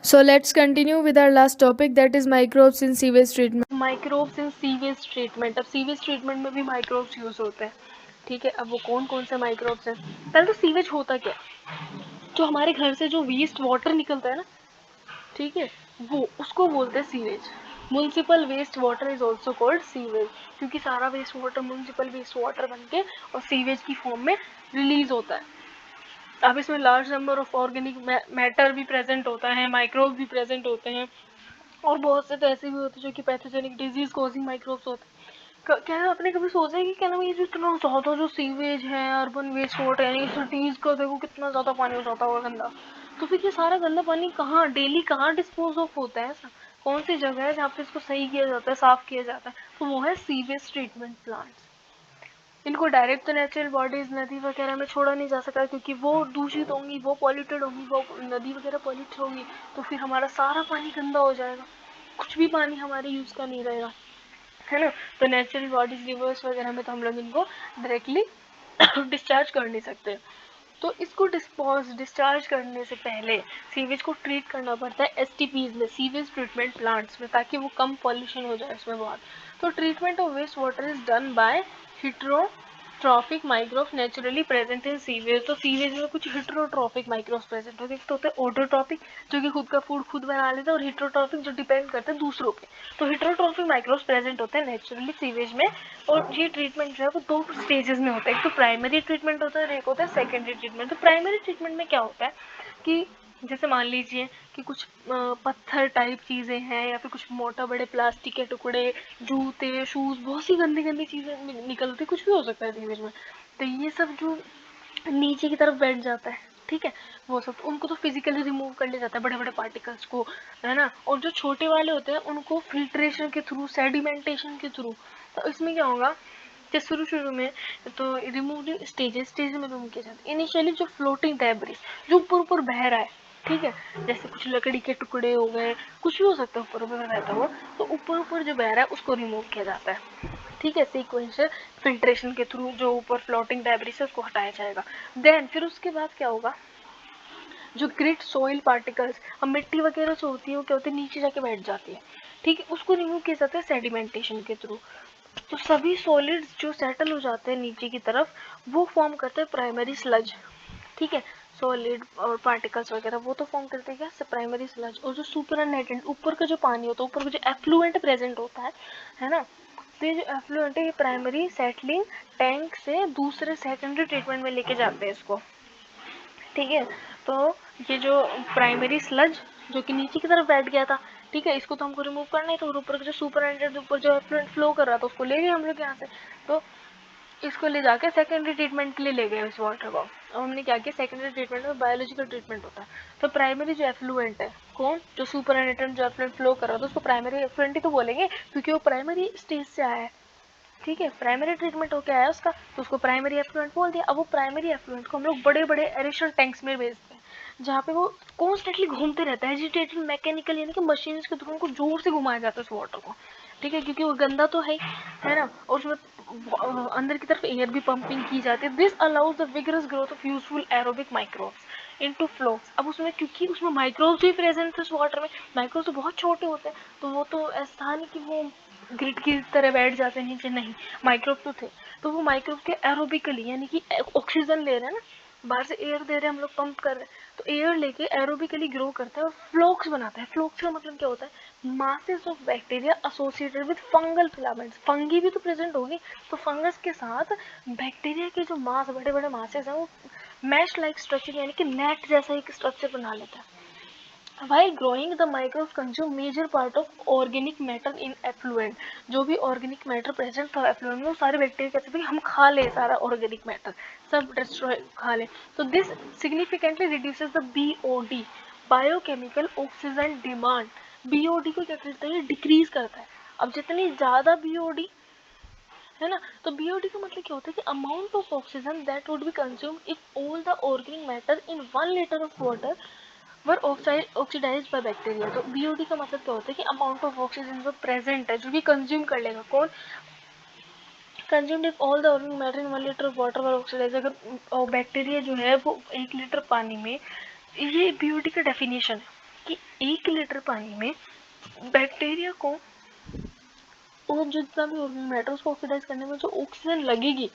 So let's continue with our last topic, that is microbes in sewage treatment. Microbes in sewage treatment. अब sewage treatment में भी microbes use होते हैं, ठीक है। अब वो कौन कौन से माइक्रोब्स हैं? पहले तो सीवेज होता क्या है? जो हमारे घर से जो वेस्ट वाटर निकलता है ना, ठीक है, वो उसको बोलते हैं sewage. Municipal waste water is also called sewage, क्योंकि सारा waste water municipal waste water बन के और सीवेज की फॉर्म में रिलीज होता है। अब इसमें large number of organic matter भी प्रेजेंट होता है, माइक्रोब भी प्रेजेंट होते हैं, और बहुत से तो ऐसे भी होते हैं जो कि पैथोजेनिक डिजीज कॉजिंग माइक्रोब्स होते हैं। क्या आपने कभी सोचा है कि क्या नाम, ये जो इतना ज़्यादा जो सीवेज है, अर्बन वेस्ट वाटर, यानी सिटीज़ का देखो कितना ज़्यादा पानी हो जाता होगा गंदा, तो फिर ये सारा गंदा पानी कहाँ डेली कहाँ डिस्पोज ऑफ होता है? ऐसा कौन सी जगह है जहाँ पे इसको सही किया जाता है, साफ किया जाता है? तो वो है सीवेज ट्रीटमेंट प्लांट्स। इनको डायरेक्ट तो नेचुरल बॉडीज नदी वगैरह में छोड़ा नहीं जा सकता, क्योंकि वो दूषित होंगी, वो पॉल्यूटेड होंगी, वो नदी वगैरह पॉल्यूट होगी, तो फिर हमारा सारा पानी गंदा हो जाएगा, कुछ भी पानी हमारे यूज़ का नहीं रहेगा, है ना। तो नेचुरल बॉडीज रिवर्स वगैरह में तो हम लोग इनको डायरेक्टली डिस्चार्ज कर नहीं सकते। तो इसको डिस्चार्ज करने से पहले सीवेज को ट्रीट करना पड़ता है एसटीपीज में, सीवेज ट्रीटमेंट प्लांट्स में, ताकि वो कम पॉल्यूशन हो जाए उसमें बहुत। तो treatment of waste water is done by heterotrophic microbes naturally present in sewage. तो सीवेज में कुछ हिट्रोट्रॉफिक माइक्रोब्स प्रेजेंट होते हैं। तो होते हैं ऑटोट्रॉपिक, जो कि खुद का फूड खुद बना लेते हैं, और हिट्रोट्रॉफिक जो डिपेंड करते हैं दूसरों पे। तो हिट्रोट्रॉफिक माइक्रोब्स प्रेजेंट होते हैं नेचुरली सीवेज में, और ये ट्रीटमेंट जो है वो दो स्टेजेस में होता है। एक तो प्राइमरी ट्रीटमेंट होता है और एक होता है सेकेंडरी ट्रीटमेंट। तो प्राइमरी ट्रीटमेंट में क्या होता है कि जैसे मान लीजिए कि कुछ पत्थर टाइप चीज़ें हैं, या फिर कुछ मोटा बड़े प्लास्टिक के टुकड़े, जूते, शूज़, बहुत सी गंदी गंदी चीज़ें निकलती, कुछ भी हो सकता है सीवेज में। तो ये सब जो नीचे की तरफ बैठ जाता है, ठीक है, वो सब तो उनको तो फिजिकली रिमूव कर लिया जाता है, बड़े बड़े पार्टिकल्स को, है ना। और जो छोटे वाले होते हैं उनको फिल्ट्रेशन के थ्रू, सेडिमेंटेशन के थ्रू। तो इसमें क्या होगा कि शुरू शुरू में तो रिमूविंग स्टेज में रिमूव किया जाता है। इनिशियली जो फ्लोटिंग डेब्रिस, जो ऊपर ऊपर बह रहा है, ठीक है, जैसे कुछ लकड़ी के टुकड़े हो गए, कुछ भी हो सकता है ऊपर ऊपर रहता हुआ, तो ऊपर ऊपर जो बह रहा है उसको रिमूव किया जाता है, ठीक है, सीक्वेंशियल फिल्ट्रेशन के थ्रू। जो ऊपर फ्लोटिंग डेब्रिस है उसको हटाया जाएगा। देन फिर उसके बाद क्या होगा, जो ग्रिट सॉइल पार्टिकल्स, अब मिट्टी वगैरह जो होती है वो क्या होती है, नीचे जाके बैठ जाती है, ठीक है, उसको रिमूव किया जाता है सेडिमेंटेशन के थ्रू। तो सभी सॉलिड्स जो सेटल हो जाते हैं नीचे की तरफ, वो फॉर्म करते हैं प्राइमरी स्लज, ठीक है। सॉलिड और पार्टिकल्स वगैरह वो तो फॉर्म करते हैं क्या, प्राइमरी स्लज। और जो सुपरनेटेंट ऊपर का जो पानी होता है, ऊपर का जो एफ्लुएंट प्रेजेंट होता है ना, तो ये जो एफ्लुएंट है ये प्राइमरी सेटलिंग टैंक से दूसरे सेकेंडरी ट्रीटमेंट में लेके जाते हैं इसको, ठीक है। तो ये जो प्राइमरी स्लज जो कि नीचे की तरफ बैठ गया था, ठीक है, इसको तो हमको रिमूव करना ही था, और ऊपर जो सुपर ऊपर जो एफ्लुएंट फ्लो कर रहा था उसको ले गए हम लोग यहाँ से। तो इसको ले जाके सेकेंडरी ट्रीटमेंट के लिए ले गए इस वाटर को। अब हमने क्या किया, सेकेंडरी ट्रीटमेंट में बायोलॉजिकल ट्रीटमेंट होता है। तो प्राइमरी जो एफ्लुएंट है, कौन, जो सुपर जो एफ्लुएंट फ्लो कर रहा था उसको प्राइमरी एफ्लुएंट ही तो बोलेंगे, क्योंकि वो प्राइमरी स्टेज से आया है, ठीक है, प्राइमरी ट्रीटमेंट होके आया उसका, तो उसको प्राइमरी एफ्लुएंट बोल दिया। अब वो प्राइमरी एफ्लुएंट को हम लोग बड़े बड़े एरेशन टैंक्स में भेजते हैं, जहाँ पे वो कॉन्स्टेंटली घूमते रहता है, एजिटेटेड मैकेनिकल, यानी कि मशीन के थ्रू उनको जोर से घुमाया जाता है उस वाटर को, ठीक है, क्योंकि वो गंदा तो है ना। और उसमें अंदर की तरफ एयर भी पंपिंग की जाती है। This allows the vigorous growth of useful aerobic microbes into flocs. अब उसमें क्योंकि उसमें माइक्रोब्स भी प्रेजेंट थे उस वाटर में, माइक्रोब्स तो बहुत छोटे होते हैं, तो वो तो ऐसा नहीं कि वो ग्रिड की तरह बैठ जाते हैं नीचे, नहीं, माइक्रोब तो थे। तो वो माइक्रोब के एरोबिकली, यानी कि ऑक्सीजन ले रहे हैं ना, बाहर से एयर दे रहे हैं हम लोग, पंप कर रहे हैं, तो एयर लेके एरोबिकली ग्रो करता है और फ्लोक्स बनाता है। फ्लोक्स का मतलब क्या होता है, masses of bacteria associated with fungal filaments. Fungi भी तो प्रेजेंट होगी, तो फंगस के साथ बैक्टीरिया के जो मास, बड़े बड़े मासेस हैं, वो मैश लाइक स्ट्रक्चर, यानी कि नेट जैसा एक स्ट्रक्चर बना लेता है। While growing, the microbes consume major part of organic matter in effluent। जो भी organic matter present था effluent में, वो सारे बैक्टीरिया कहते थे कि हम खा ले सारा organic matter, सब destroy खा ले। तो this significantly reduces the BOD, biochemical oxygen demand। BOD को क्या करता है, ये डिक्रीज करता है। अब जितनी ज़्यादा BOD है ना, तो BOD का मतलब क्या होता है कि amount of oxygen that would be consumed if all the organic matter in 1 litre of water were oxidise by bacteria. तो BOD का मतलब क्या होता है कि अमाउंट ऑफ ऑक्सीजन जो प्रेजेंट है, जो भी कंज्यूम कर लेगा, कौन, consumed if all the organic matter in 1 litre of water were oxidise. अगर बैक्टीरिया जो है वो 1 लीटर पानी में, ये BOD का डेफिनेशन है, कि 1 लीटर पानी में बैक्टीरिया को और जितना भी ऑर्गेनिक मैटर उसको ऑक्सीडाइज करने में जो ऑक्सीजन लगेगी,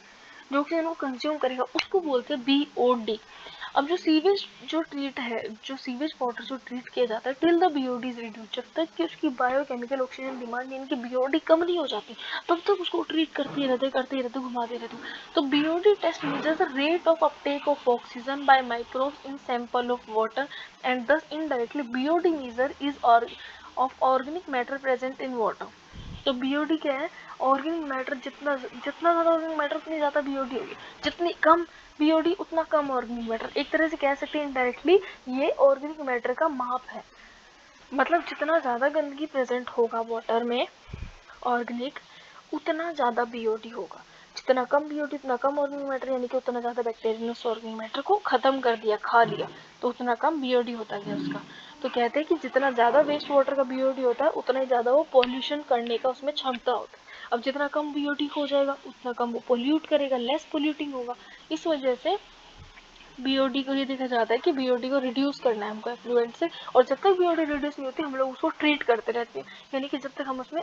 जो ऑक्सीजन वो कंज्यूम करेगा, उसको बोलते हैं बीओडी। अब जो सीवेज जो ट्रीट है, जो सीवेज वाटर जो ट्रीट किया जाता है till the BOD is reduce, जब तक कि उसकी बायोकेमिकल ऑक्सीजन डिमांड यानी कि बीओडी कम नहीं हो जाती, तब तक उसको ट्रीट करते रहते घुमाते रहते। तो BOD test measures the rate of uptake of oxygen by microbes in sample of water and thus indirectly BOD measure is of organic matter present in water. तो बीओडी क्या है, ऑर्गेनिक मैटर जितना जितना ज़्यादा ऑर्गेनिक मैटर उतनी ज़्यादा BOD होगी, जितनी कम बीओडी उतना कम ऑर्गेनिक मैटर। एक तरह से कह सकते हैं इनडायरेक्टली ये ऑर्गेनिक मैटर का माप है। मतलब जितना ज़्यादा गंदगी प्रेजेंट होगा वाटर में ऑर्गेनिक, उतना ज़्यादा बीओडी होगा। जितना कम बीओडी उतना कम ऑर्गेनिक मैटर, यानी कि उतना ज़्यादा बैक्टीरिया ने उस ऑर्गेनिक मैटर को ख़त्म कर दिया, खा लिया, तो उतना कम बीओडी होता गया उसका। तो कहते हैं कि जितना ज़्यादा वेस्ट वाटर का बीओडी होता है उतना ही ज़्यादा वो पॉल्यूशन करने का उसमें क्षमता होता है। अब जितना कम बीओडी हो जाएगा उतना कम वो पोल्यूट करेगा, लेस पोल्यूटिंग होगा। इस वजह से बीओडी को ये देखा जाता है कि बीओडी को रिड्यूस करना है हमको एफ्लुएंट से, और जब तक बीओडी रिड्यूस नहीं होती हम लोग उसको ट्रीट करते रहते हैं, यानी कि जब तक हम उसमें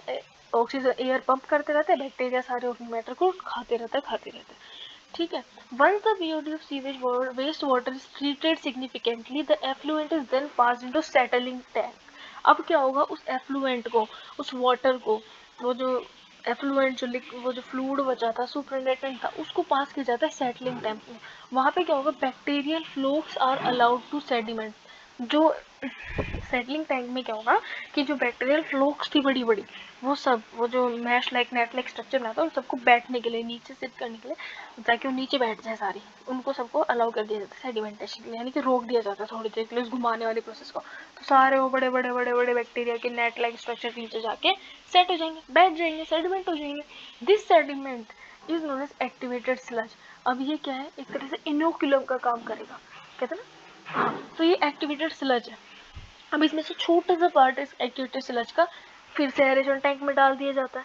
ऑक्सीजन एयर पंप करते रहते हैं, बैक्टीरिया सारे ऑर्गेनिक मैटर को खाते रहते हैं। ठीक है। Once the BOD of sewage waste water is treated significantly, the effluent is then passed into settling tank. अब क्या होगा, उस एफ्लुएंट को, उस वाटर को, वो जो एफ्लुएंट जो वो जो फ्लूइड बचा था, सुपरिटेंडेंट था, उसको पास किया जाता है सेटलिंग टैंक में। वहाँ पे क्या होगा, bacterial flocs are allowed to sediment. जो सेटलिंग टैंक में क्या होगा कि जो बैक्टीरियल फ्लोक्स थी बड़ी बड़ी, वो सब, वो जो mesh like net like structure बनाता है उन सबको बैठने के लिए, नीचे सिट करने के लिए, ताकि वो नीचे बैठ जाए सारी, उनको सबको अलाउ कर दिया जाता है सेडिमेंटेशन के लिए, यानी कि रोक दिया जाता है थोड़ी देर के लिए उस घुमाने वाली प्रोसेस को। तो सारे वो बड़े बड़े बड़े बड़े बैक्टीरिया के नेट लाइक स्ट्रक्चर के नीचे जाके सेट हो जाएंगे, बैठ जाएंगे, सेडिमेंट हो जाएंगे। This sediment is known as activated sludge. अब ये क्या है, एक तरह से इनोकुलम का काम करेगा, कहते हैं ना। हाँ, तो ये एक्टिवेटेड स्लज है। अब इसमें से छोटा सा पार्ट इस एक्टिवेटेड स्लज का फिर से एरेशन टैंक में डाल दिया जाता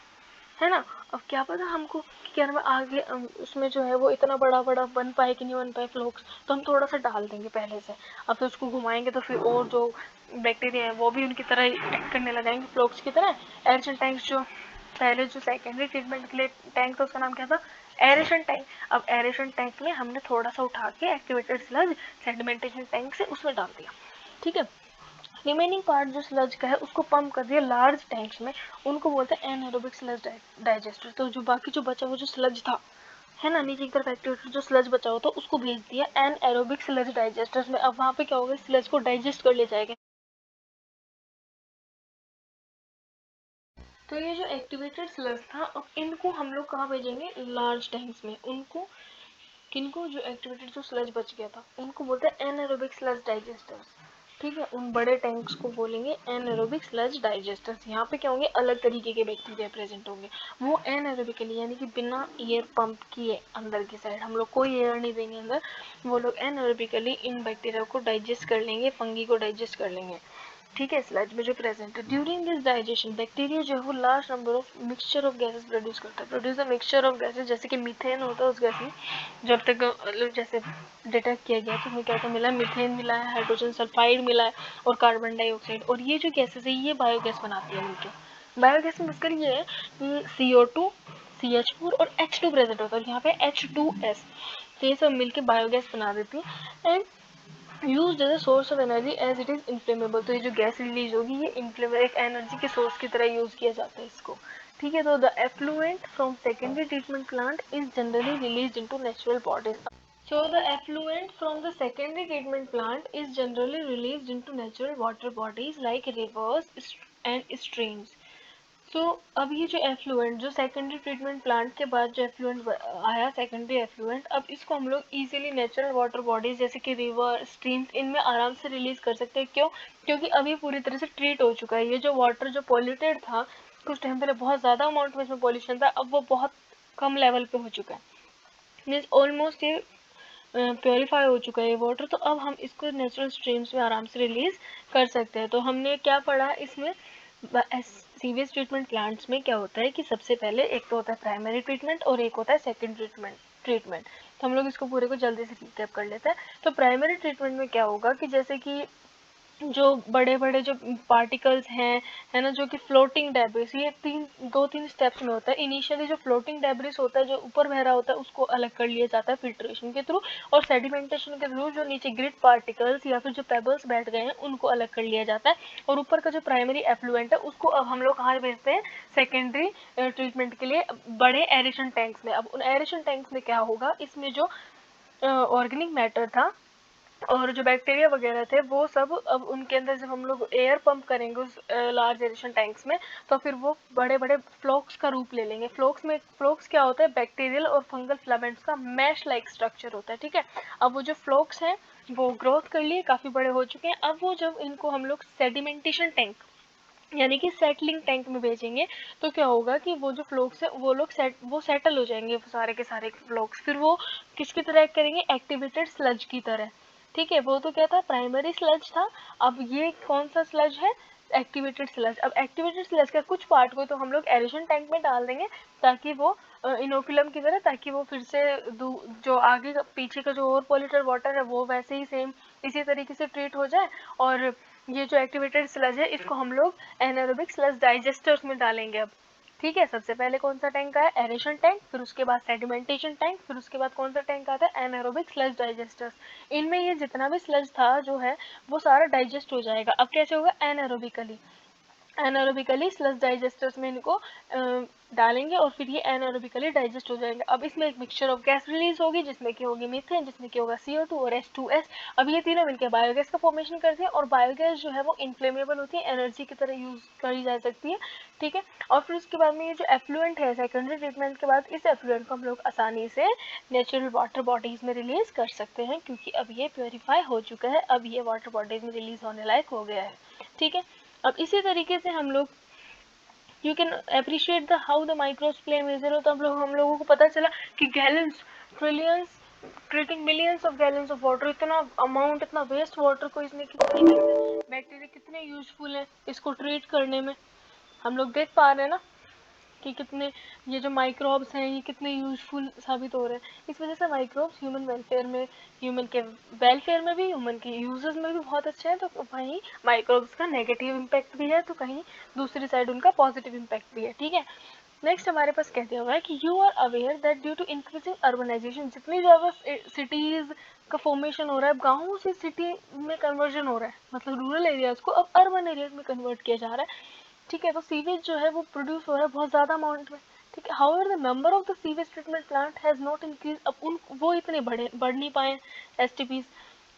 है ना। अब क्या पता हमको कि क्या नाम है आगे उसमें जो है वो इतना बड़ा बड़ा बन पाए कि नहीं बन पाए फ्लोक्स, तो हम थोड़ा सा डाल देंगे पहले से। अब फिर उसको घुमाएंगे तो फिर और जो बैक्टीरिया है वो भी उनकी तरह एक्ट करने लगाएंगे फ्लोक्स की तरह। एरेशन टैंक जो पहले जो सेकेंडरी ट्रीटमेंट के लिए टैंक था उसका नाम क्या था, एरेशन टैंक। अब एरेशन टैंक में हमने थोड़ा सा उठा के एक्टिवेटेड स्लज सेडिमेंटेशन टैंक से उसमें डाल दिया। ठीक है। रिमेनिंग पार्ट जो स्लज का है उसको पंप कर दिया लार्ज टैंक्स में, उनको बोलते हैं एनारोबिक स्लज डाइजेस्टर। तो जो बाकी जो बचा वो जो स्लज था है ना, नीचे की तरफ एक्टिवेटेड जो स्लज बचा हुआ था उसको भेज दिया एनारोबिक स्लज डाइजेस्टर्स में। अब वहाँ पे क्या होगा, स्लज को डाइजेस्ट कर लिया जाएगा। तो ये जो एक्टिवेटेड स्लज था, अब इनको हम लोग कहाँ भेजेंगे, लार्ज टैंक्स में। उनको किनको, जो एक्टिवेटेड जो स्लज बच गया था उनको बोलते हैं एनारोबिक स्लज डाइजेस्टर्स। ठीक है, उन बड़े टैंक्स को बोलेंगे एनारोबिक स्लज डाइजेस्टर्स। यहाँ पे क्या होंगे, अलग तरीके के बैक्टीरिया प्रेजेंट होंगे। वो एनारोबिकली यानी कि बिना एयर पंप किए अंदर की साइड, हम लोग कोई एयर नहीं देंगे अंदर, वो लोग एनारोबिकली इन बैक्टीरिया को डाइजेस्ट कर लेंगे, फंगी को डाइजेस्ट कर लेंगे। ठीक है, स्लज में जो प्रेजेंट है। ड्यूरिंग दिस डाइजेशन बैक्टीरिया जो है वो large number of mixture of gases produce करता है। Produce the mixture of gases, जैसे कि मीथेन होता है उस गैस में। जब तक मतलब जैसे डिटेक्ट किया गया तो हमें क्या क्या मिला, मीथेन मिला है, हाइड्रोजन सल्फाइड मिला है और कार्बन डाइऑक्साइड। और ये जो गैसेस है ये बायोगैस बनाती है मिलकर। बायोगैस में बसकर ये है कि CO2, CH4 और H2 प्रेजेंट होता है, यहाँ पे H2S। तो ये सब मिलकर बायोगैस बना देती है and used as a source of energy as it is inflammable. तो ये जो गैस रिलीज होगी ये एक एनर्जी के सोर्स की तरह यूज किया जाता है इसको। ठीक है, तो the effluent from secondary treatment plant is generally release into natural bodies. So the effluent from the secondary treatment plant is generally released into natural water bodies like rivers and streams. तो अब ये जो effluent जो secondary treatment plant के बाद जो effluent आया, secondary effluent, अब इसको हम लोग इजीली नेचुरल वाटर बॉडीज जैसे कि रिवर, स्ट्रीम्स, इनमें आराम से रिलीज कर सकते हैं। क्यों? क्योंकि अब ये पूरी तरह से ट्रीट हो चुका है। ये जो वाटर जो पॉल्यूटेड था, कुछ टाइम पहले बहुत ज़्यादा अमाउंट में इसमें पॉल्यूशन था, अब वो बहुत कम लेवल पे हो चुका है, मीन्स ऑलमोस्ट ये प्योरीफाई हो चुका है ये वाटर। तो अब हम इसको नेचुरल स्ट्रीम्स में आराम से रिलीज कर सकते हैं। तो हमने क्या पढ़ा इसमें, सीवेज ट्रीटमेंट प्लांट्स में क्या होता है कि सबसे पहले एक तो होता है प्राइमरी ट्रीटमेंट और एक होता है सेकेंडरी ट्रीटमेंट। तो हम लोग इसको पूरे को जल्दी से रिकैप कर लेते हैं। तो प्राइमरी ट्रीटमेंट में क्या होगा कि जैसे कि जो बड़े बड़े जो पार्टिकल्स हैं, है ना, जो कि फ्लोटिंग डेब्रिस, ये दो तीन स्टेप्स में होता है। इनिशियली जो फ्लोटिंग डेब्रिस होता है, जो ऊपर बह रहा होता है, उसको अलग कर लिया जाता है फिल्ट्रेशन के थ्रू, और सेडिमेंटेशन के थ्रू जो नीचे ग्रिड पार्टिकल्स या फिर जो पेबल्स बैठ गए हैं उनको अलग कर लिया जाता है। और ऊपर का जो प्राइमरी एफ्लुएंट है उसको अब हम लोग कहाँ भेजते हैं, सेकेंडरी ट्रीटमेंट के लिए बड़े एरेशन टैंक्स में। अब उन एरेशन टैंक्स में क्या होगा, इसमें जो ऑर्गेनिक मैटर था और जो बैक्टीरिया वगैरह थे वो सब, अब उनके अंदर जब हम लोग एयर पंप करेंगे उस लार्ज एरेशन टैंक्स में, तो फिर वो बड़े बड़े फ्लोक्स का रूप ले लेंगे। फ्लोक्स क्या होता है, बैक्टीरियल और फंगल फिलामेंट्स का मैश लाइक स्ट्रक्चर होता है, ठीक है। अब वो जो फ्लोक्स हैं वो ग्रोथ कर लिए, काफ़ी बड़े हो चुके हैं। अब वो जब इनको हम लोग सेडिमेंटेशन टैंक यानी कि सेटलिंग टैंक में भेजेंगे, तो क्या होगा कि वो जो फ्लोक्स है वो लोग वो सेटल हो जाएंगे, सारे के सारे फ्लोक्स। फिर वो किसकी तरह एक्ट करेंगे, एक्टिवेटेड स्लज की तरह, ठीक है। वो तो क्या था, प्राइमरी स्लज था। अब ये कौन सा स्लज है, एक्टिवेटेड स्लज। अब एक्टिवेटेड स्लज का कुछ पार्ट को तो हम लोग एरेशन टैंक में डाल देंगे ताकि वो इनोकुलम की तरह, ताकि वो फिर से जो आगे पीछे का जो और पॉल्यूटेड वाटर है वो वैसे ही सेम इसी तरीके से ट्रीट हो जाए। और ये जो एक्टिवेटेड स्लज है इसको हम लोग एनारोबिक स्लज डाइजेस्टर्स में डालेंगे अब, ठीक है। सबसे पहले कौन सा टैंक आया, एरेशन टैंक, फिर उसके बाद सेडिमेंटेशन टैंक, फिर उसके बाद कौन सा टैंक आता है, एनारोबिक स्लज डाइजेस्टर्स। इनमें ये जितना भी स्लज था जो है वो सारा डाइजेस्ट हो जाएगा। अब कैसे होगा, एनारोबिकली। एनारोबिकली स्लज डाइजेस्टर्स में इनको डालेंगे और फिर ये एनारोबिकली डाइजेस्ट हो जाएंगे। अब इसमें एक मिक्सचर ऑफ गैस रिलीज होगी, जिसमें कि होगी मीथेन, जिसमें कि होगा CO2 और H2S। अब ये तीनों मिलकर बायोगैस का फॉर्मेशन करते हैं, और बायोगैस जो है वो इन्फ्लेमेबल होती है, एनर्जी की तरह यूज करी जा सकती है, ठीक है। और फिर उसके बाद में ये जो एफ्लुएंट है, सेकेंडरी ट्रीटमेंट के बाद इस एफ्लुएंट को हम लोग आसानी से नेचुरल वाटर बॉडीज में रिलीज कर सकते हैं, क्योंकि अब ये प्योरीफाई हो चुका है, अब ये वाटर बॉडीज में रिलीज होने लायक हो गया है, ठीक है। अब इसी तरीके से हम लोग, you can appreciate the how the micros play major हो। तो हम लोगों को पता चला कि gallons, trillions, treating millions of gallons of water, इतना अमाउंट, इतना वेस्ट वाटर को इसमें किस तरीके से बैक्टीरिया कितने यूजफुल है इसको ट्रीट करने में, हम लोग देख पा रहे हैं ना कि कितने ये जो माइक्रोब्स हैं ये कितने यूजफुल साबित हो रहे हैं। इस वजह से माइक्रोब्स ह्यूमन वेलफेयर में, ह्यूमन के वेलफेयर में भी, ह्यूमन के यूजेस में भी बहुत अच्छे हैं। तो वहीं माइक्रोब्स का नेगेटिव इम्पैक्ट भी है, तो कहीं दूसरी साइड उनका पॉजिटिव इम्पैक्ट भी है, ठीक है। नेक्स्ट हमारे पास कहते हुआ है कि you are aware that due to increasing urbanisation, जितनी ज़्यादा सिटीज़ का फॉर्मेशन हो रहा है, अब गाँवों से सिटी में कन्वर्जन हो रहा है, मतलब रूरल एरियाज़ को अब अर्बन एरियाज में कन्वर्ट किया जा रहा है, ठीक है। तो सीवेज जो है वो प्रोड्यूस हो रहा है बहुत ज़्यादा अमाउंट में, ठीक है। However the number of the sewage treatment plant has not increase. अब उन वो इतने बढ़ नहीं पाए STPs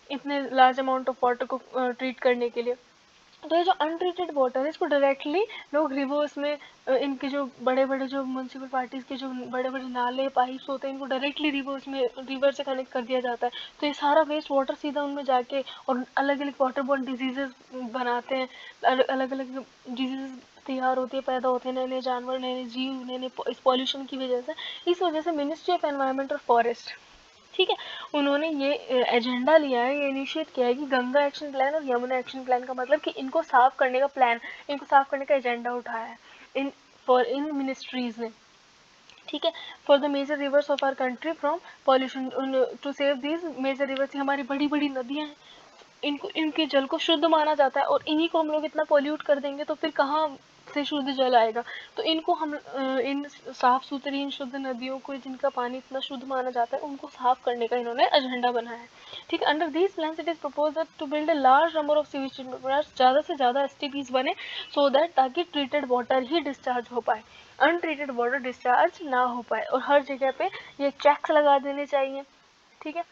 इतने लार्ज अमाउंट ऑफ वाटर को ट्रीट करने के लिए। तो ये जो अनट्रीटेड वाटर है इसको डायरेक्टली लोग रिवर्स में, इनके जो बड़े बड़े जो म्यूनसिपल पार्टीज के जो बड़े बड़े नाले पाइप्स होते हैं इनको डायरेक्टली रिवर्स में, रिवर से कनेक्ट कर दिया जाता है। तो ये सारा वेस्ट वाटर सीधा उनमें जाके और अलग अलग वाटर बोर्न डिजीजेस बनाते हैं, अलग अलग डिजीजेस तैयार होती है, पैदा होते हैं नए नए जानवर, नए नए जीव, नए नए, इस पॉल्यूशन की वजह से। इस वजह से मिनिस्ट्री ऑफ एनवायरनमेंट और फॉरेस्ट, ठीक है, उन्होंने ये एजेंडा लिया है, ये इनिशिएट किया है कि गंगा एक्शन प्लान और यमुना एक्शन प्लान का मतलब कि इनको साफ करने का प्लान, इनको साफ करने का एजेंडा उठाया है इन मिनिस्ट्रीज ने, ठीक है। For the major rivers of our country from pollution, to save these major rivers, हमारी बड़ी बड़ी नदियाँ हैं, इनको, इनके जल को शुद्ध माना जाता है, और इन्हीं को हम लोग इतना पॉल्यूट कर देंगे तो फिर कहाँ से शुद्ध जल आएगा। तो इनको हम इन साफ सुथरी इन शुद्ध नदियों को, जिनका पानी इतना शुद्ध माना जाता है, उनको साफ करने का इन्होंने एजेंडा बनाया है, ठीक है। Under these plans it is propose to build a large number of sewage treatment plants, ज़्यादा से ज़्यादा STPs बने, सो दैट ताकि ट्रीटेड वाटर ही डिस्चार्ज हो पाए, अनट्रीटेड वाटर डिस्चार्ज ना हो पाए। और हर जगह पे ये चेक्स लगा देने चाहिए, ठीक है,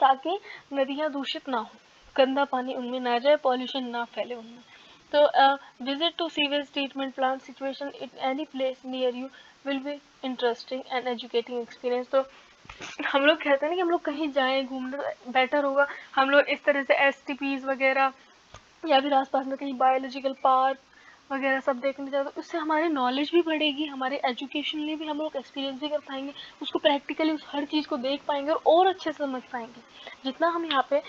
ताकि नदियाँ दूषित ना हो, गंदा पानी उनमें ना जाए, पॉल्यूशन ना फैले उनमें। तो visit to sewage treatment plant situation in any place near you will be interesting and educating experience. तो हम लोग कहते हैं ना कि हम लोग कहीं जाएं घूमने, बेटर होगा हम लोग इस तरह से STPs वगैरह, या फिर आसपास में कहीं बायोलॉजिकल पार्क, वगैरह सब देखने जाते, तो उससे हमारी नॉलेज भी बढ़ेगी, हमारे एजुकेशनली भी हम लोग एक्सपीरियंस भी कर पाएंगे, उसको प्रैक्टिकली उस हर चीज़ को देख पाएंगे और अच्छे से समझ पाएंगे। जितना हम यहाँ पे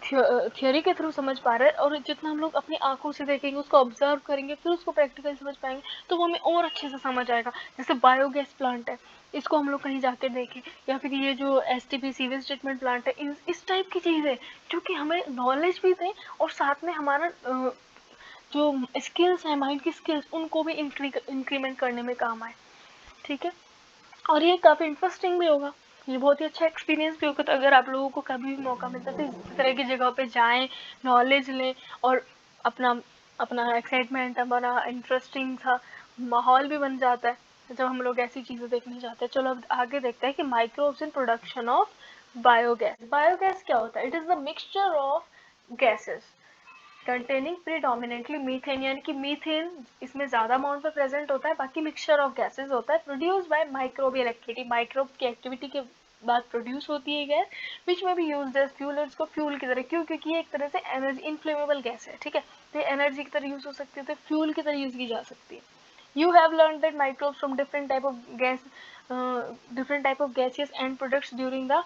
थियोरी के थ्रू समझ पा रहे हैं और जितना हम लोग अपनी आंखों से देखेंगे, उसको ऑब्जर्व करेंगे, फिर उसको प्रैक्टिकली समझ पाएंगे, तो वो हमें और अच्छे से समझ आएगा। जैसे बायोगैस प्लांट है, इसको हम लोग कहीं जाके देखें, या फिर ये जो एसटीपी सीवेज ट्रीटमेंट प्लांट है, इस टाइप की चीज़ है जो कि हमें नॉलेज भी दें और साथ में हमारा जो स्किल्स हैं, माइंड की स्किल्स, उनको भी इंक्रीमेंट करने में काम आए। ठीक है, और ये काफ़ी इंटरेस्टिंग भी होगा, ये बहुत ही अच्छा एक्सपीरियंस भी होगा। तो अगर आप लोगों को कभी भी मौका मिलता है तो इस तरह की जगह पे जाएं, नॉलेज लें और अपना अपना एक्साइटमेंट, अपना इंटरेस्टिंग सा माहौल भी बन जाता है जब हम लोग ऐसी चीज़ें देखने जाते हैं। चलो अब आगे देखते हैं कि microbes in production of biogas. Biogas क्या होता है? It is the mixture of gases containing predominantly methane, यानी कि मीथेन इसमें ज़्यादा अमाउंट में प्रेजेंट होता है, बाकी मिक्सचर ऑफ गैसेस होता है। Produce by microbial activity, microbe की एक्टिविटी के बाद प्रोड्यूस होती है गैस, विच में भी यूज एज फ्यूल, और इसको फ्यूल की तरह, क्यों? क्योंकि ये एक तरह से एनर्जी इनफ्लेमेबल गैस है। ठीक है, तो ये एनर्जी की तरह यूज हो सकती है, तो फ्यूल की तरह यूज की जा सकती है। You have learned that microbes from different type of gases and products during the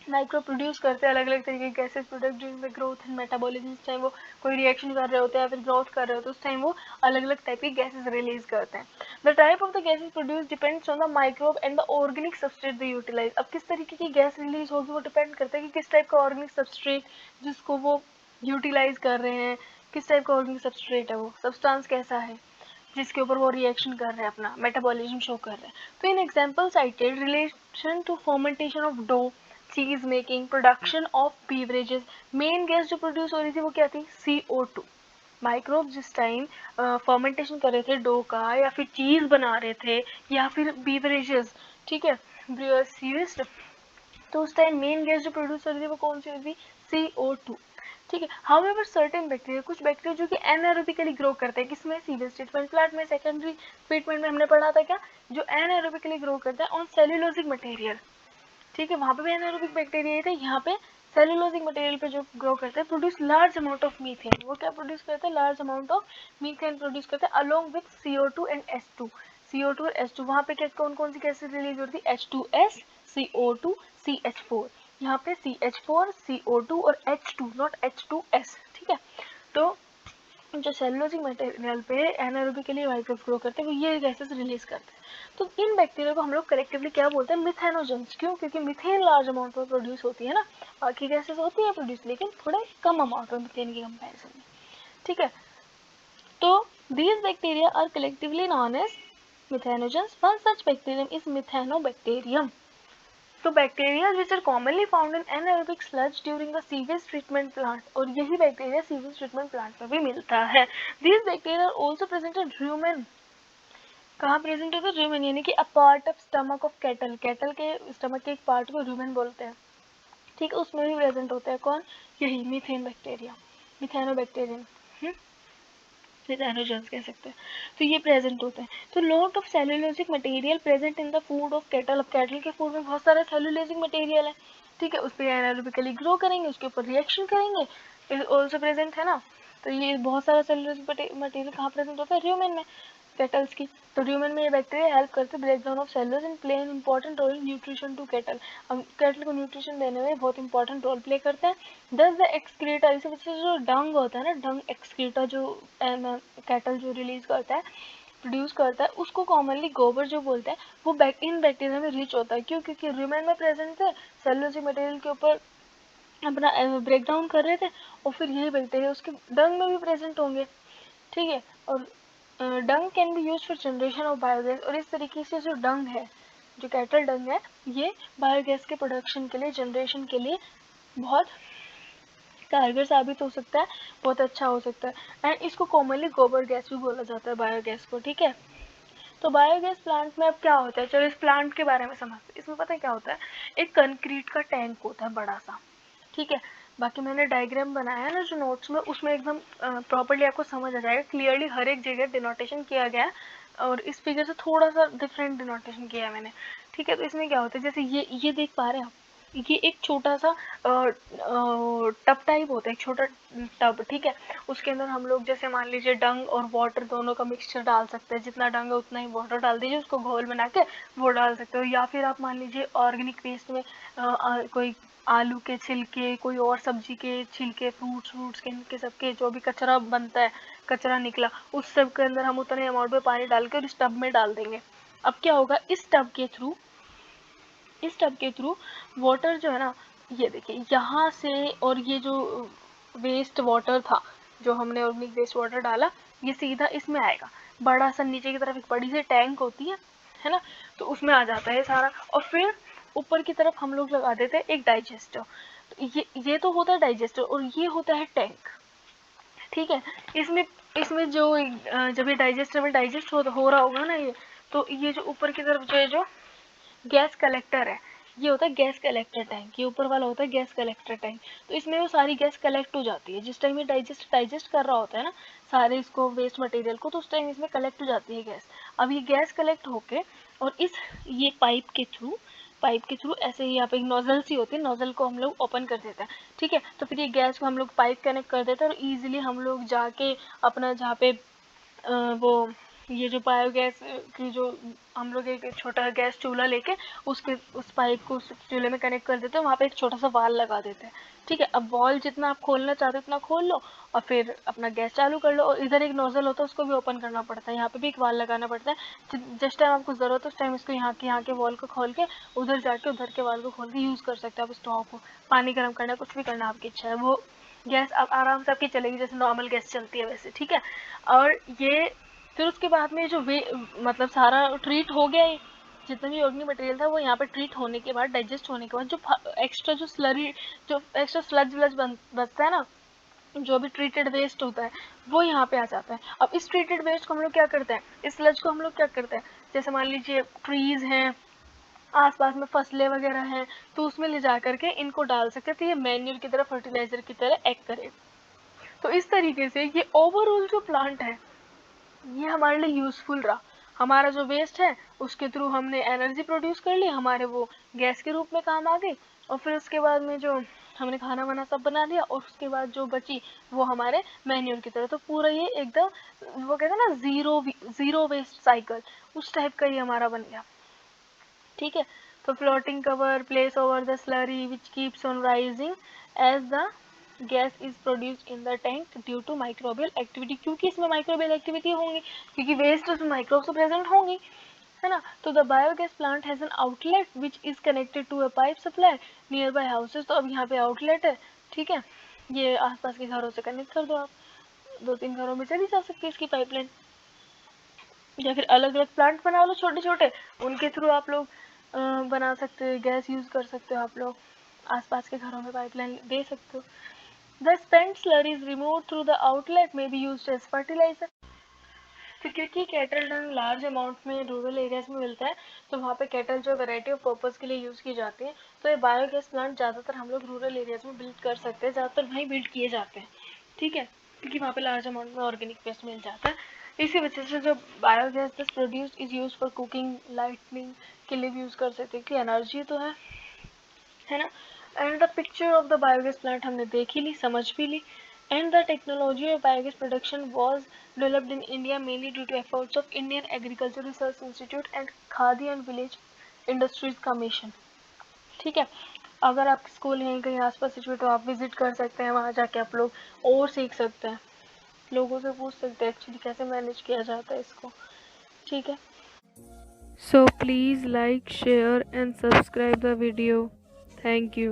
micro produce करते हैं अलग अलग तरीके के gases product during the growth and metabolism. इस टाइम वो कोई रिएक्शन कर रहे होते हैं या फिर ग्रोथ कर रहे होते हैं, उस टाइम वो अलग अलग टाइप की गैसेस रिलीज करते हैं। The type of the gases produce depends on the microbe and the organic substrate they utilise. अब किस तरीके की गैस रिलीज होगी वो डिपेंड करता है कि किस टाइप का ऑर्गेनिक सबस्ट्रेट जिसको वो यूटिलाइज कर रहे हैं, किस टाइप का ऑर्गेनिक सबस्ट्रेट है, वो सब्सटेंस कैसा है जिसके ऊपर वो रिएक्शन कर रहे हैं, अपना मेटाबॉलिज्म शो कर रहे हैं। तो in example cited relation to fermentation of dough, cheese making, production of beverages, main gas जो प्रोड्यूस हो रही थी वो क्या थी? CO2। माइक्रोब जिस टाइम फर्मेंटेशन कर रहे थे डो का, या फिर चीज बना रहे थे, या फिर बीवरेजेस, ठीक है, सीवेज, तो उस टाइम मेन गैस जो प्रोड्यूस हो रही थी वो कौन सी होती थी? CO2। ठीक है, हाउएवर सर्टेन बैक्टीरिया, कुछ बैक्टीरिया जो कि एनारोबिकली ग्रो करते हैं, किसमें? सीवेज ट्रीटमेंट प्लांट में। सेकेंडरी ट्रीटमेंट में हमने पढ़ा था क्या? जो एनारोबिकली ग्रो करता है ऑन सेल्यूलोजिक मटेरियल। ठीक है, वहाँ पे भी एनारोबिक बैक्टीरिया थे, यहाँ पे सेल्यूलोजिक मटेरियल पे जो ग्रो करते हैं, produce large amount of methane. वो क्या प्रोड्यूस करते हैं? Large amount of methane produce करते हैं along with CO2 and H2। CO2 और H2, वहाँ पे क्या कौन कौन सी गैसेज रिलीज होती है? H2S, CO2, CH4। यहाँ पे CH4, CO2 और H2, नॉट H2S। ठीक है, तो जो सेल्यूलोजिक मटेरियल पे एनारोबिकली माइक्रोब्स ग्रो करते हैं वो ये गैसेस रिलीज करते हैं। तो इन बैक्टीरिया को हम लोग कलेक्टिवली क्या बोलते हैं? मिथेनोजेंस। क्यों? क्योंकि मिथेन लार्ज अमाउंट में प्रोड्यूस होती है ना, बाकी गैसेस होती है प्रोड्यूस लेकिन थोड़े कम अमाउंट में मिथेन की कंपैरिजन में। ठीक है, तो these bacteria are collectively known as methanogens. One such bacterium is methanobacterium. तो bacteria which are commonly found in anaerobic sludge during the sewage treatment plant, और यही बैक्टीरिया सीवेज ट्रीटमेंट प्लांट में भी मिलता है। This bacteria are also present in human. कहाँ present होता है? ह्यूमन, यानी कि a part of stomach of cattle, cattle के स्टमक के एक पार्ट को ह्यूमन बोलते हैं। ठीक है, उसमें भी प्रेजेंट होता है कौन? यही मीथेन बैक्टीरिया, मिथेनोबैक्टीरियम, मिथेनोजेंस कह सकते हैं। तो ये प्रेजेंट होते हैं। तो lot of cellulosic material present in the food of cattle. अब कैटल के फूड में बहुत सारा सेल्यूलोजिक मटेरियल है। ठीक है, उस पर एनारोबिकली ग्रो करेंगे, उसके ऊपर रिएक्शन करेंगे, ऑल्सो प्रेजेंट है ना। तो ये बहुत सारा सेल्यूलोजिक मटेरियल कहाँ प्रेजेंट होता है? र्यूमेन में, कैटल्स की। तो र्यूमेन में ये बैक्टीरिया हेल्प करते हैं break down of cellulose and play an important role in nutrition to cattle. हम कैटल को न्यूट्रिशन देने में बहुत इंपॉर्टेंट रोल प्ले करते हैं। दस द एक्सक्रीटा, इसी वजह से जो डंग होता है ना, डंग एक्सक्रीटा जो कैटल जो रिलीज करता है, प्रोड्यूस करता है, उसको कॉमनली गोबर जो बोलते हैं, वो इन बैक्टीरिया में रिच होता है। क्यों? क्योंकि र्यूमेन में प्रेजेंट थे, सेल्यूलोजिक मटेरियल के ऊपर अपना ब्रेक डाउन कर रहे थे, और फिर यही बैक्टीरिया उसके डंग में भी प्रेजेंट होंगे। ठीक है, और dung can be used for generation of biogas, और इस तरीके से जो डंग है, जो कैटल डंग है, ये बायोगैस के प्रोडक्शन के लिए, जनरेशन के लिए बहुत कारगर साबित हो सकता है, बहुत अच्छा हो सकता है। एंड इसको कॉमनली गोबर गैस भी बोला जाता है, बायोगैस को। ठीक है, तो बायोगैस प्लांट में अब क्या होता है? चलो इस प्लांट के बारे में समझते हैं। इसमें पता है क्या होता है? एक कंक्रीट का टैंक होता है बड़ा सा। ठीक है, बाकी मैंने डायग्राम बनाया है ना जो नोट्स में, उसमें एकदम प्रॉपर्ली आपको समझ आ जाएगा, क्लियरली हर एक जगह डिनोटेशन किया गया है, और इस फिगर से थोड़ा सा डिफरेंट डिनोटेशन किया है मैंने। ठीक है, तो इसमें क्या होता है? जैसे ये देख पा रहे हैं आप, ये एक छोटा सा टब टाइप होता है, एक छोटा टब, ठीक है। उसके अंदर हम लोग जैसे मान लीजिए डंग और वाटर दोनों का मिक्सचर डाल सकते हैं, जितना डंग है उतना ही वाटर डाल दीजिए, उसको घोल बना के वो डाल सकते हो। या फिर आप मान लीजिए ऑर्गेनिक वेस्ट में कोई आलू के छिलके, कोई और सब्जी के छिलके, फ्रूट्स के इनके सबके जो भी कचरा बनता है, कचरा निकला, उस सब के अंदर हम उतने अमाउंट में पानी डाल के इस टब में डाल देंगे। अब क्या होगा, इस टब के थ्रू वाटर जो है ना, ये देखिए यहाँ से, और ये जो वेस्ट वाटर था, जो हमने ऑर्गेनिक वेस्ट वाटर डाला, ये सीधा इसमें आएगा। बड़ा सा नीचे की तरफ एक बड़ी सी टैंक होती है ना, तो उसमें आ जाता है सारा। और फिर ऊपर की तरफ हम लोग लगा देते हैं एक डाइजेस्टर। तो ये तो होता है डाइजेस्टर, और ये होता है टैंक, ठीक है। इसमें इसमें जो जब ये डाइजेस्टर में डाइजेस्ट हो रहा होगा ना ये, तो ये जो ऊपर की तरफ जो गैस कलेक्टर है, ये होता है गैस कलेक्टर टैंक, ये ऊपर वाला होता है गैस कलेक्टर टैंक। तो इसमें वो सारी गैस कलेक्ट हो जाती है जिस टाइम ये डाइजेस्ट कर रहा होता है ना सारे इसको वेस्ट मटेरियल को, तो उस टाइम इसमें कलेक्ट हो जाती है गैस। अब ये गैस कलेक्ट होके और ये पाइप के थ्रू ऐसे ही यहाँ पे एक नोजल सी होती है, नोजल को हम लोग ओपन कर देते हैं, ठीक है। तो फिर ये गैस को हम लोग पाइप कनेक्ट कर देते हैं, और ईजिली हम लोग जाके अपना जहाँ पे वो ये जो बायोगैस की जो हम लोग एक छोटा गैस चूल्हा लेके उस पाइप को उस चूल्हे में कनेक्ट कर देते हैं, वहाँ पे एक छोटा सा वाल लगा देते हैं, ठीक है। अब वॉल जितना आप खोलना चाहते हो उतना खोल लो, और फिर अपना गैस चालू कर लो। और इधर एक नोजल होता है, उसको भी ओपन करना पड़ता है, यहाँ पे भी एक वाल लगाना पड़ता है। जिस टाइम आपको ज़रूरत है उस टाइम इसको यहाँ के वॉल को खोल के उधर जाके उधर के वाल को खोल के यूज़ कर सकते हो आप स्टोव को। पानी गर्म करना, कुछ भी करना आपकी इच्छा है, वो गैस अब आराम से आपकी चलेगी जैसे नॉर्मल गैस चलती है वैसे, ठीक है। और ये फिर उसके बाद में जो वे मतलब सारा ट्रीट हो गया, ये जितना भी ऑर्गेनिक मटेरियल था वो यहाँ पे ट्रीट होने के बाद, डाइजेस्ट होने के बाद, जो एक्स्ट्रा जो स्लरी, जो एक्स्ट्रा स्लज व्लज बचता है ना, जो भी ट्रीटेड वेस्ट होता है, वो यहाँ पे आ जाता है। अब इस ट्रीटेड वेस्ट को हम लोग क्या करते हैं, इस स्लज को हम लोग क्या करते हैं, जैसे मान लीजिए ट्रीज हैं, आसपास में फसलें वगैरह हैं, तो उसमें ले जा करके इनको डाल सकते हैं, तो ये मैन्यूर की तरह, फर्टिलाइजर की तरह एक्ट करे। तो इस तरीके से ये ओवरऑल जो प्लांट है ये हमारे लिए यूज़फुल रहा। हमारा जो वेस्ट है उसके थ्रू हमने एनर्जी प्रोड्यूस कर ली, हमारे वो गैस के रूप में काम आ गई। और फिर उसके बाद में जो हमने खाना वाना सब बना लिया, और उसके बाद जो बची वो हमारे मैन्योर की तरह। तो पूरा ये एकदम वो कहते हैं ना ज़ीरो वेस्ट साइकिल, उस टाइप का ये हमारा बन गया, ठीक है। तो floating cover place over the slurry which keeps on rising as the gas is produced in the tank due to microbial activity, क्योंकि इसमें माइक्रोबियल एक्टिविटी होंगी, क्योंकि वेस्ट उसमें माइक्रोब्स तो प्रेजेंट होंगी, है ना। तो the biogas plant has an outlet which is connected to a pipe supply nearby houses. तो अब यहाँ पे आउटलेट है, ठीक है, ये आसपास के घरों से कनेक्ट कर दो आप, 2-3 घरों में चली जा सकती है इसकी पाइपलाइन। या फिर अलग अलग प्लांट बना लो छोटे छोटे, उनके थ्रू आप लोग बना सकते हो, गैस यूज़ कर सकते हो आप लोग, आसपास के घरों में पाइपलाइन दे सकते हो। The spent slurry is remove through the outlet में बी यूज एज फर्टिलाइजर। तो क्योंकि कैटल डंग लार्ज अमाउंट में रूरल एरियाज में मिलता है, तो वहाँ पे कैटल जो वैरायटी ऑफ पर्पज़ के लिए यूज़ की जाती है, तो ये बायोगैस प्लांट ज़्यादातर हम लोग रूरल एरियाज में बिल्ड कर सकते हैं, ज़्यादातर वहीं बिल्ड किए जाते हैं, ठीक है, क्योंकि वहाँ पे लार्ज अमाउंट में ऑर्गेनिक वेस्ट मिल जाता है। इसी वजह से जो biogas this produced is use for cooking, lightning के लिए भी यूज़ कर सकते हैं, क्योंकि एनर्जी तो है ना। And the picture of the biogas plant हमने देख ही ली, समझ भी ली। And the technology of biogas production was developed in India mainly due to efforts of Indian agriculture research institute and Khadi and village industries commission, ठीक है। अगर आप स्कूल हैं कहीं आसपास सिचुएट तो आप विजिट कर सकते हैं, वहाँ जाके आप लोग और सीख सकते हैं, लोगों से पूछ सकते हैं एक्चुअली कैसे मैनेज किया जाता है इसको, ठीक है। So please like, share and subscribe the video. Thank you.